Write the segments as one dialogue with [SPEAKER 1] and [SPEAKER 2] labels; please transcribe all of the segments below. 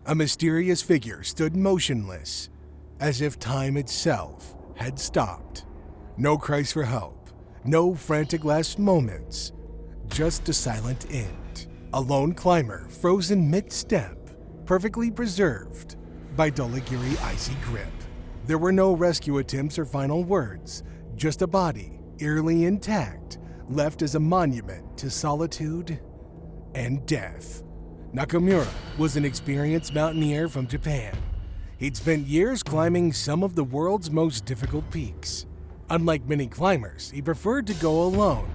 [SPEAKER 1] A mysterious figure stood motionless, as if time itself had stopped. No cries for help, no frantic last moments, just a silent end. A lone climber frozen mid-step, perfectly preserved by Dhaulagiri icy grip. There were no rescue attempts or final words, just a body, eerily intact, left as a monument to solitude and death. Nakamura was an experienced mountaineer from Japan. He'd spent years climbing some of the world's most difficult peaks. Unlike many climbers, he preferred to go alone.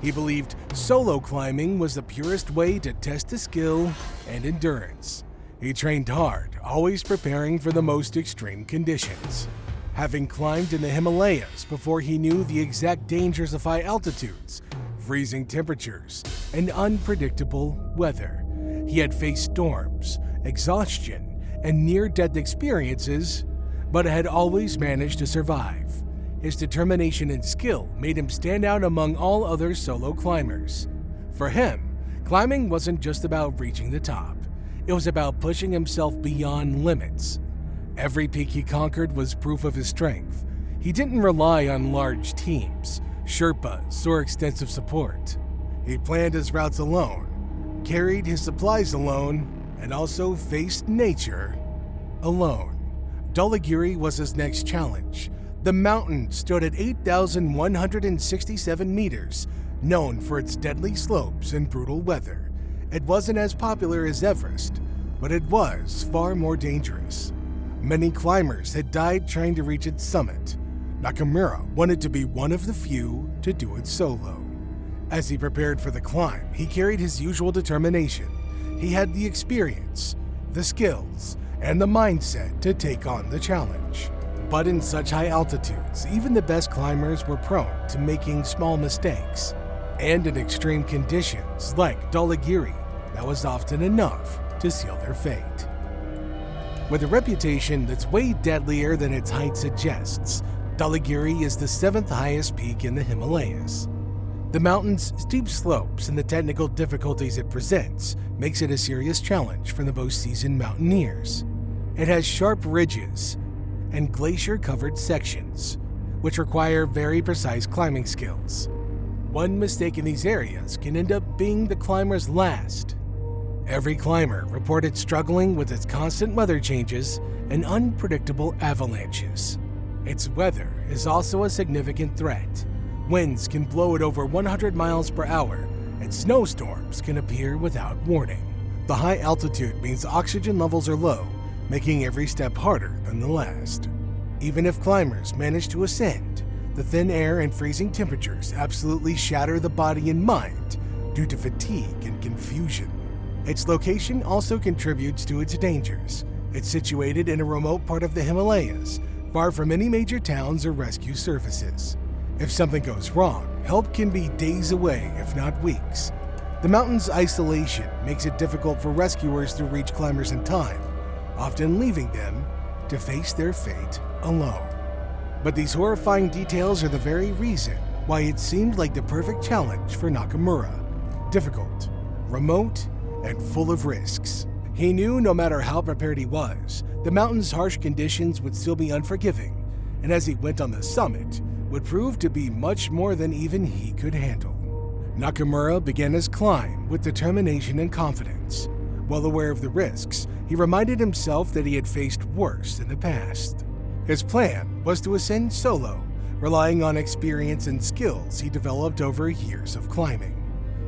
[SPEAKER 1] He believed solo climbing was the purest way to test his skill and endurance. He trained hard, always preparing for the most extreme conditions. Having climbed in the Himalayas before he knew the exact dangers of high altitudes, freezing temperatures, and unpredictable weather, he had faced storms, exhaustion, and near-death experiences, but had always managed to survive. His determination and skill made him stand out among all other solo climbers. For him, climbing wasn't just about reaching the top. It was about pushing himself beyond limits. Every peak he conquered was proof of his strength. He didn't rely on large teams, Sherpas, or extensive support. He planned his routes alone, carried his supplies alone, and also faced nature alone. Dhaulagiri was his next challenge. The mountain stood at 8,167 meters, known for its deadly slopes and brutal weather. It wasn't as popular as Everest, but it was far more dangerous. Many climbers had died trying to reach its summit. Nakamura wanted to be one of the few to do it solo. As he prepared for the climb, he carried his usual determination. He had the experience, the skills, and the mindset to take on the challenge. But in such high altitudes, even the best climbers were prone to making small mistakes. And in extreme conditions, like Dhaulagiri, that was often enough to seal their fate. With a reputation that's way deadlier than its height suggests, Dhaulagiri is the 7th highest peak in the Himalayas. The mountain's steep slopes and the technical difficulties it presents makes it a serious challenge for the most seasoned mountaineers. It has sharp ridges and glacier-covered sections, which require very precise climbing skills. One mistake in these areas can end up being the climber's last. Every climber reported struggling with its constant weather changes and unpredictable avalanches. Its weather is also a significant threat. Winds can blow at over 100 miles per hour, and snowstorms can appear without warning. The high altitude means oxygen levels are low, making every step harder than the last. Even if climbers manage to ascend, the thin air and freezing temperatures absolutely shatter the body and mind due to fatigue and confusion. Its location also contributes to its dangers. It's situated in a remote part of the Himalayas, far from any major towns or rescue services. If something goes wrong, help can be days away, if not weeks. The mountain's isolation makes it difficult for rescuers to reach climbers in time, often leaving them to face their fate alone. But these horrifying details are the very reason why it seemed like the perfect challenge for Nakamura. Difficult, remote, and full of risks. He knew no matter how prepared he was, the mountain's harsh conditions would still be unforgiving, and as he went on the summit, would prove to be much more than even he could handle. Nakamura began his climb with determination and confidence. Well aware of the risks, he reminded himself that he had faced worse in the past. His plan was to ascend solo, relying on experience and skills he developed over years of climbing.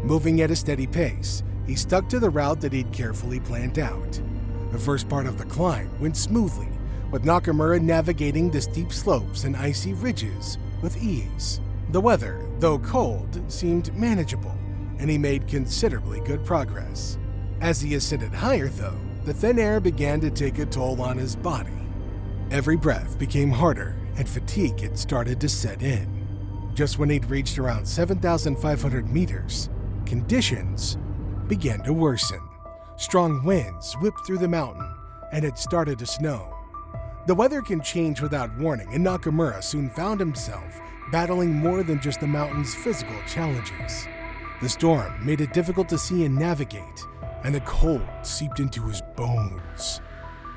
[SPEAKER 1] Moving at a steady pace, he stuck to the route that he'd carefully planned out. The first part of the climb went smoothly, with Nakamura navigating the steep slopes and icy ridges with ease. The weather, though cold, seemed manageable, and he made considerably good progress. As he ascended higher, though, the thin air began to take a toll on his body. Every breath became harder, and fatigue had started to set in. Just when he'd reached around 7,500 meters, conditions began to worsen. Strong winds whipped through the mountain, and it started to snow. The weather can change without warning, and Nakamura soon found himself battling more than just the mountain's physical challenges. The storm made it difficult to see and navigate, and the cold seeped into his bones.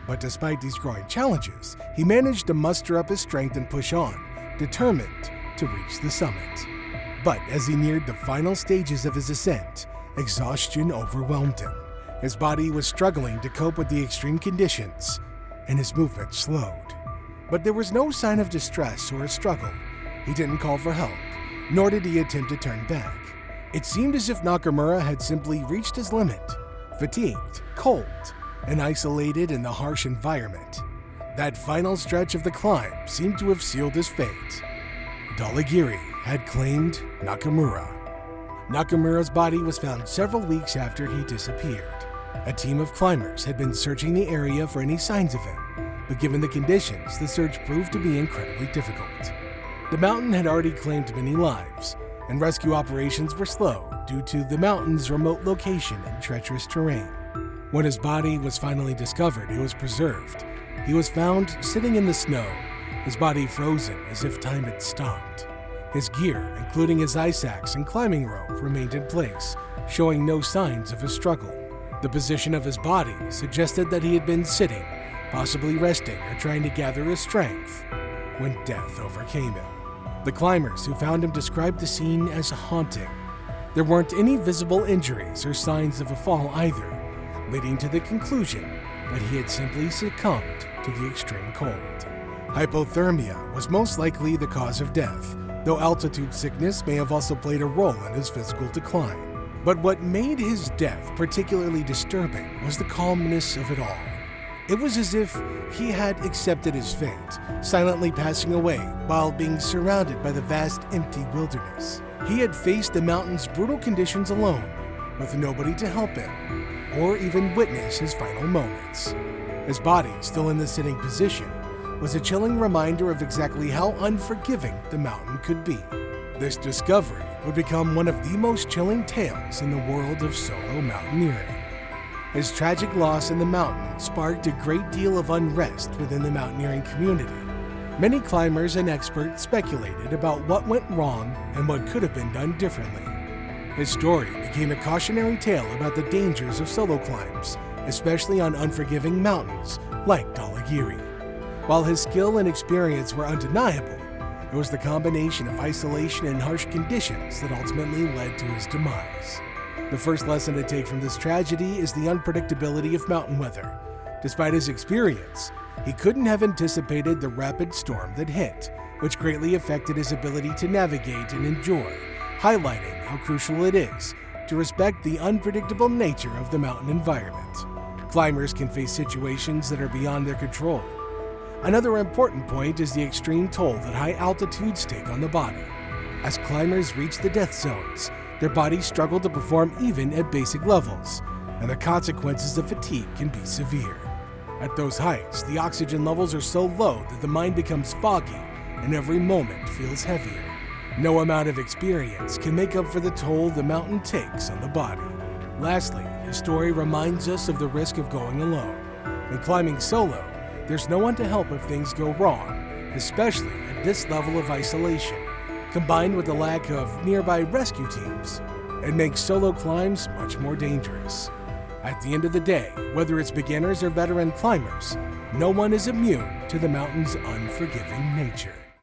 [SPEAKER 1] But despite these growing challenges, he managed to muster up his strength and push on, determined to reach the summit. But as he neared the final stages of his ascent, exhaustion overwhelmed him. His body was struggling to cope with the extreme conditions, and his movement slowed. But there was no sign of distress or a struggle. He didn't call for help, nor did he attempt to turn back. It seemed as if Nakamura had simply reached his limit, fatigued, cold, and isolated in the harsh environment. That final stretch of the climb seemed to have sealed his fate. Dhaulagiri had claimed Nakamura. Nakamura's body was found several weeks after he disappeared. A team of climbers had been searching the area for any signs of him, but given the conditions, the search proved to be incredibly difficult. The mountain had already claimed many lives, and rescue operations were slow due to the mountain's remote location and treacherous terrain. When his body was finally discovered, it was preserved. He was found sitting in the snow, his body frozen as if time had stopped. His gear, including his ice axe and climbing rope, remained in place, showing no signs of a struggle. The position of his body suggested that he had been sitting, possibly resting or trying to gather his strength, when death overcame him. The climbers who found him described the scene as haunting. There weren't any visible injuries or signs of a fall either, leading to the conclusion that he had simply succumbed to the extreme cold. Hypothermia was most likely the cause of death, though altitude sickness may have also played a role in his physical decline. But what made his death particularly disturbing was the calmness of it all. It was as if he had accepted his fate, silently passing away while being surrounded by the vast empty wilderness. He had faced the mountain's brutal conditions alone, with nobody to help him, or even witness his final moments. His body, still in the sitting position, was a chilling reminder of exactly how unforgiving the mountain could be. This discovery would become one of the most chilling tales in the world of solo mountaineering. His tragic loss in the mountain sparked a great deal of unrest within the mountaineering community. Many climbers and experts speculated about what went wrong and what could have been done differently. His story became a cautionary tale about the dangers of solo climbs, especially on unforgiving mountains like Dhaulagiri. While his skill and experience were undeniable, it was the combination of isolation and harsh conditions that ultimately led to his demise. The first lesson to take from this tragedy is the unpredictability of mountain weather. Despite his experience, he couldn't have anticipated the rapid storm that hit, which greatly affected his ability to navigate and endure, highlighting how crucial it is to respect the unpredictable nature of the mountain environment. Climbers can face situations that are beyond their control. Another important point is the extreme toll that high altitudes take on the body. As climbers reach the death zones, their bodies struggle to perform even at basic levels, and the consequences of fatigue can be severe. At those heights, the oxygen levels are so low that the mind becomes foggy and every moment feels heavier. No amount of experience can make up for the toll the mountain takes on the body. Lastly, his story reminds us of the risk of going alone. When climbing solo, there's no one to help if things go wrong, especially at this level of isolation. Combined with the lack of nearby rescue teams, it makes solo climbs much more dangerous. At the end of the day, whether it's beginners or veteran climbers, no one is immune to the mountain's unforgiving nature.